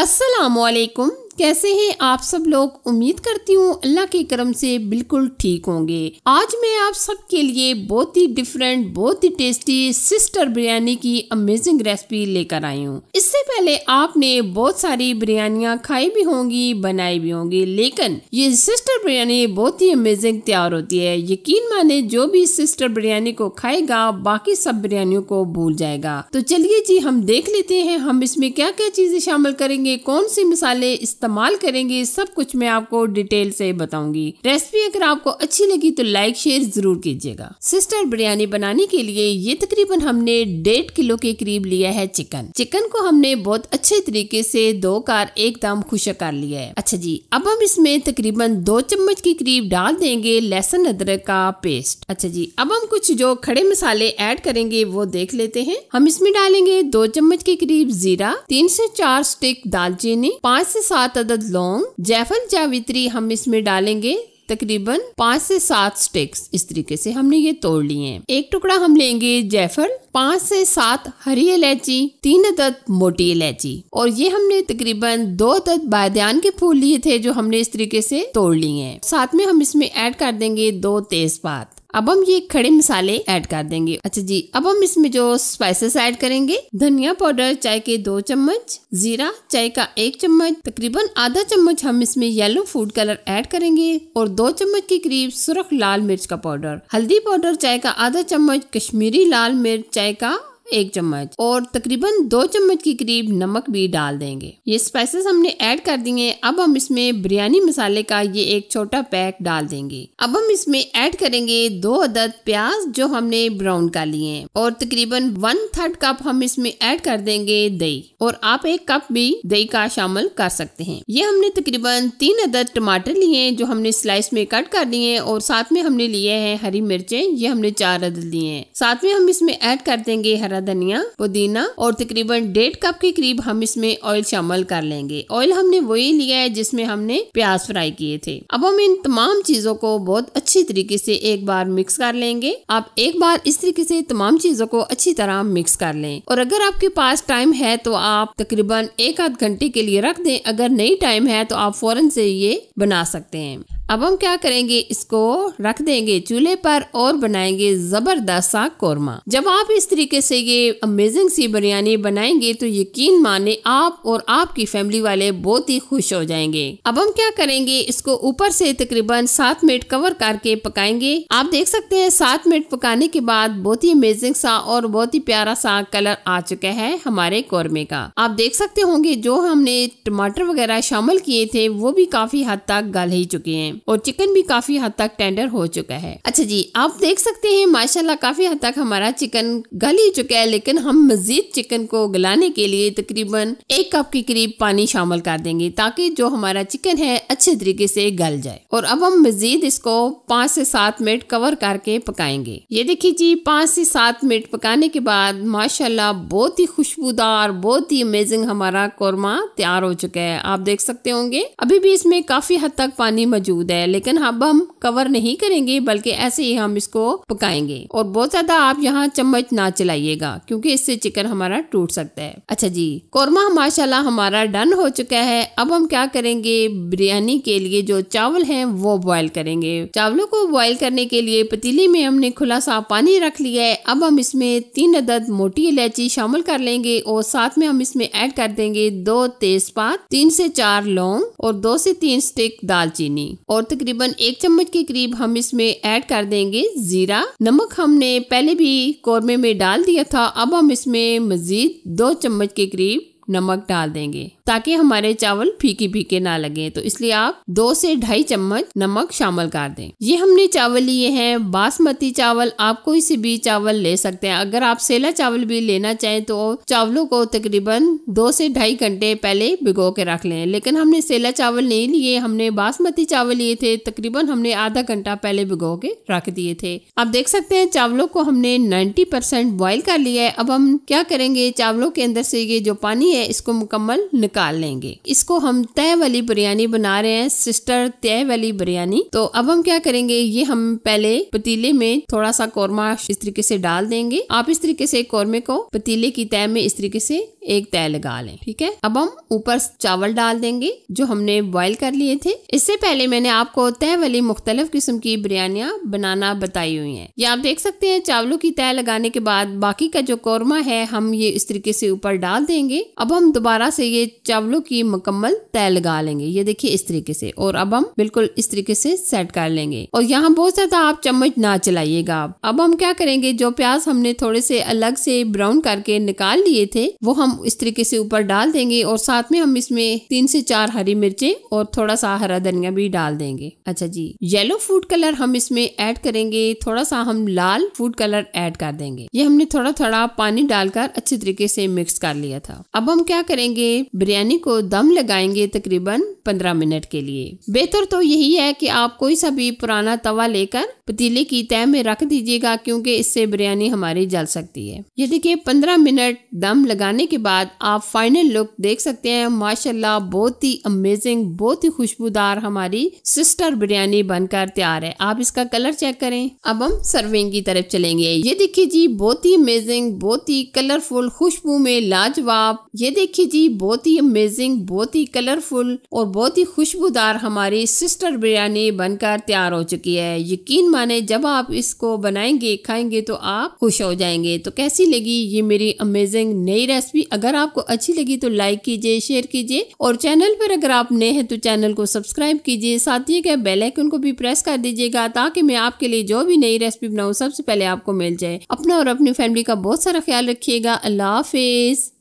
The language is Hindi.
अस्सलामुअलैकुम। कैसे हैं आप सब लोग? उम्मीद करती हूँ अल्लाह के करम से बिल्कुल ठीक होंगे। आज मैं आप सबके लिए बहुत ही डिफरेंट, बहुत ही टेस्टी सिस्टर बिरयानी की अमेजिंग रेसिपी लेकर आई हूँ। इससे पहले आपने बहुत सारी बिरयानियाँ खाई भी होंगी, बनाई भी होंगी, लेकिन ये सिस्टर बिरयानी बहुत ही अमेजिंग तैयार होती है। यकीन माने जो भी सिस्टर बिरयानी को खाएगा बाकी सब बिरयानियों को भूल जाएगा। तो चलिए जी हम देख लेते हैं हम इसमें क्या क्या चीजें शामिल करेंगे, कौन से मसाले इस्तेमाल करेंगे, सब कुछ मैं आपको डिटेल से बताऊंगी। रेसिपी अगर आपको अच्छी लगी तो लाइक शेयर जरूर कीजिएगा। सिस्टर बिरयानी बनाने के लिए ये तकरीबन हमने 1.5 किलो के करीब लिया है चिकन को हमने बहुत अच्छे तरीके से धोकर एकदम खुश्क कर लिया है। अच्छा जी, अब हम इसमें तकरीबन 2 चम्मच के करीब डाल देंगे लहसुन अदरक का पेस्ट। अच्छा जी, अब हम कुछ जो खड़े मसाले ऐड करेंगे वो देख लेते हैं। हम इसमें डालेंगे 2 चम्मच के करीब जीरा, 3 से 4 स्टिक दालचीनी, 5 से 7 अदद लौंग, जायफल जावित्री हम इसमें डालेंगे तकरीबन 5 से 7 स्टिक्स। इस तरीके से हमने ये तोड़ लिए हैं। एक टुकड़ा हम लेंगे जायफल, 5 से 7 हरी इलायची, 3 अदद मोटी इलायची, और ये हमने तकरीबन 2 अदद बादियान के फूल लिए थे जो हमने इस तरीके से तोड़ लिए हैं। साथ में हम इसमें ऐड कर देंगे 2 तेजपात। अब हम ये खड़े मसाले ऐड कर देंगे। अच्छा जी, अब हम इसमें जो स्पाइसेस ऐड करेंगे, धनिया पाउडर चाय के 2 चम्मच, जीरा चाय का 1 चम्मच, तकरीबन आधा चम्मच हम इसमें येलो फूड कलर ऐड करेंगे और 2 चम्मच के करीब सुर्ख लाल मिर्च का पाउडर, हल्दी पाउडर चाय का आधा चम्मच, कश्मीरी लाल मिर्च चाय का 1 चम्मच और तकरीबन 2 चम्मच के करीब नमक भी डाल देंगे। ये स्पाइसेस हमने ऐड कर दिए। अब हम इसमें बिरयानी मसाले का ये एक छोटा पैक डाल देंगे। अब हम इसमें ऐड करेंगे 2 अदद प्याज जो हमने ब्राउन कर लिए हैं और तकरीबन 1/3 कप हम इसमें ऐड कर देंगे दही, और आप 1 कप भी दही का शामिल कर सकते हैं। ये हमने तकरीबन 3 अदद टमाटर लिए हैं जो हमने स्लाइस में कट कर दिए हैं, और साथ में हमने लिए हैं हरी मिर्चें, ये हमने 4 अदद लिए हैं। साथ में हम इसमें ऐड कर देंगे हरा धनिया, पुदीना, और तकरीबन 1.5 कप के करीब हम इसमें ऑयल शामिल कर लेंगे। ऑयल हमने वही लिया है जिसमें हमने प्याज फ्राई किए थे। अब हम इन तमाम चीजों को बहुत अच्छी तरीके से एक बार मिक्स कर लेंगे। आप एक बार इस तरीके से तमाम चीजों को अच्छी तरह मिक्स कर लें, और अगर आपके पास टाइम है तो आप तकरीबन 1 आध घंटे के लिए रख दें। अगर नहीं टाइम है तो आप फौरन से ये बना सकते हैं। अब हम क्या करेंगे, इसको रख देंगे चूल्हे पर और बनाएंगे जबरदस्त सा कोरमा। जब आप इस तरीके से ये अमेजिंग सी बिरयानी बनाएंगे तो यकीन माने आप और आपकी फैमिली वाले बहुत ही खुश हो जाएंगे। अब हम क्या करेंगे, इसको ऊपर से तकरीबन 7 मिनट कवर करके पकाएंगे। आप देख सकते हैं 7 मिनट पकाने के बाद बहुत ही अमेजिंग सा और बहुत ही प्यारा सा कलर आ चुका है हमारे कोरमे का। आप देख सकते होंगे जो हमने टमाटर वगैरह शामिल किए थे वो भी काफी हद तक गल ही चुके हैं और चिकन भी काफी हद तक टेंडर हो चुका है। अच्छा जी, आप देख सकते हैं माशाल्लाह काफी हद तक हमारा चिकन गल ही चुका है, लेकिन हम मजीद चिकन को गलाने के लिए तकरीबन 1 कप के करीब पानी शामिल कर देंगे ताकि जो हमारा चिकन है अच्छे तरीके से गल जाए। और अब हम मजीद इसको 5 से 7 मिनट कवर करके पकाएंगे। ये देखिए जी, 5 से 7 मिनट पकाने के बाद माशाल्लाह बहुत ही खुशबूदार, बहुत ही अमेजिंग हमारा कोरमा तैयार हो चुका है। आप देख सकते होंगे अभी भी इसमें काफी हद तक पानी मौजूद है, लेकिन अब हम कवर नहीं करेंगे बल्कि ऐसे ही हम इसको पकाएंगे। और बहुत ज्यादा आप यहाँ चम्मच ना चलाइएगा क्योंकि इससे चिकन हमारा टूट सकता है। अच्छा जी, कोरमा माशाल्लाह हमारा डन हो चुका है। अब हम क्या करेंगे, बिरयानी के लिए जो चावल हैं वो बॉईल करेंगे। चावलों को बॉईल करने के लिए पतीली में हमने खुला सा पानी रख लिया है। अब हम इसमें 3 अदद मोटी इलायची शामिल कर लेंगे और साथ में हम इसमें ऐड कर देंगे 2 तेजपात, 3 से 4 लौंग और 2 से 3 स्टिक दालचीनी, और तकरीबन 1 चम्मच के करीब हम इसमें ऐड कर देंगे जीरा। नमक हमने पहले भी कोरमे में डाल दिया था। अब हम इसमें मजीद 2 चम्मच के करीब नमक डाल देंगे ताकि हमारे चावल फीके फीके ना लगे, तो इसलिए आप 2 से 2.5 चम्मच नमक शामिल कर दें। ये हमने चावल लिए हैं बासमती चावल, आप कोई से भी चावल ले सकते हैं। अगर आप सेला चावल भी लेना चाहें तो चावलों को तकरीबन 2 से 2.5 घंटे पहले भिगो के रख लें, लेकिन हमने सेला चावल नहीं लिए, हमने बासमती चावल लिए थे। तकरीबन हमने आधा घंटा पहले भिगो के रख दिए थे। आप देख सकते हैं चावलों को हमने 90% बॉईल कर लिया है। अब हम क्या करेंगे, चावलों के अंदर से ये जो पानी है इसको मुकम्मल निकाल लेंगे। इसको हम तय वाली बिरयानी बना रहे हैं, सिस्टर तय वाली बिरयानी। तो अब हम क्या करेंगे, ये हम पहले पतीले में थोड़ा सा कौरमा इस तरीके से डाल देंगे। आप इस तरीके से कौरमे को पतीले की तय में इस तरीके से एक तय लगा लें, ठीक है। अब हम ऊपर चावल डाल देंगे जो हमने बॉईल कर लिए थे। इससे पहले मैंने आपको तय वाली मुख्तलिफ किस्म की बिरयानियां बनाना बताई हुई हैं। ये आप देख सकते हैं चावलों की तय लगाने के बाद बाकी का जो कौरमा है हम ये इस तरीके से ऊपर डाल देंगे। अब हम दोबारा से ये चावलों की मुकम्मल तय लगा लेंगे, ये देखिए इस तरीके से। और अब हम बिल्कुल इस तरीके से सेट कर लेंगे और यहाँ बहुत ज्यादा आप चम्मच ना चलाइएगा। अब हम क्या करेंगे, जो प्याज हमने थोड़े से अलग से ब्राउन करके निकाल लिए थे वो हम इस तरीके से ऊपर डाल देंगे और साथ में हम इसमें 3 से 4 हरी मिर्चें और थोड़ा सा हरा धनिया भी डाल देंगे। अच्छा जी, येलो फूड कलर हम इसमें ऐड करेंगे, थोड़ा सा हम लाल फूड कलर ऐड कर देंगे। ये हमने थोड़ा थोड़ा पानी डालकर अच्छे तरीके से मिक्स कर लिया था। अब हम क्या करेंगे, बिरयानी को दम लगाएंगे तकरीबन 15 मिनट के लिए। बेहतर तो यही है कि आप कोई सा भी पुराना तवा लेकर पतीले की तय में रख दीजिएगा क्योंकि इससे बिरयानी हमारी जल सकती है। ये देखिए 15 मिनट दम लगाने के बाद आप फाइनल लुक देख सकते हैं। माशाल्लाह बहुत ही अमेजिंग, बहुत ही खुशबूदार हमारी सिस्टर बिरयानी बनकर तैयार है। आप इसका कलर चेक करें। अब हम सर्विंग की तरफ चलेंगे। ये देखिए जी बहुत ही अमेजिंग, बहुत ही कलरफुल, खुशबू में लाजवाब। ये देखिए जी बहुत ही अमेजिंग, बहुत ही कलरफुल और बहुत ही खुशबूदार हमारी सिस्टर बिरयानी बनकर तैयार हो चुकी है। यकीन माने जब आप इसको बनाएंगे खाएंगे तो आप खुश हो जाएंगे। तो कैसी लगी ये मेरी अमेजिंग नई रेसिपी? अगर आपको अच्छी लगी तो लाइक कीजिए, शेयर कीजिए और चैनल पर अगर आप नए हैं तो चैनल को सब्सक्राइब कीजिए। साथ ही बेल आइकन को भी प्रेस कर दीजिएगा ताकि मैं आपके लिए जो भी नई रेसिपी बनाऊं सबसे पहले आपको मिल जाए। अपना और अपनी फैमिली का बहुत सारा ख्याल रखिएगा। अल्लाह हाफिज।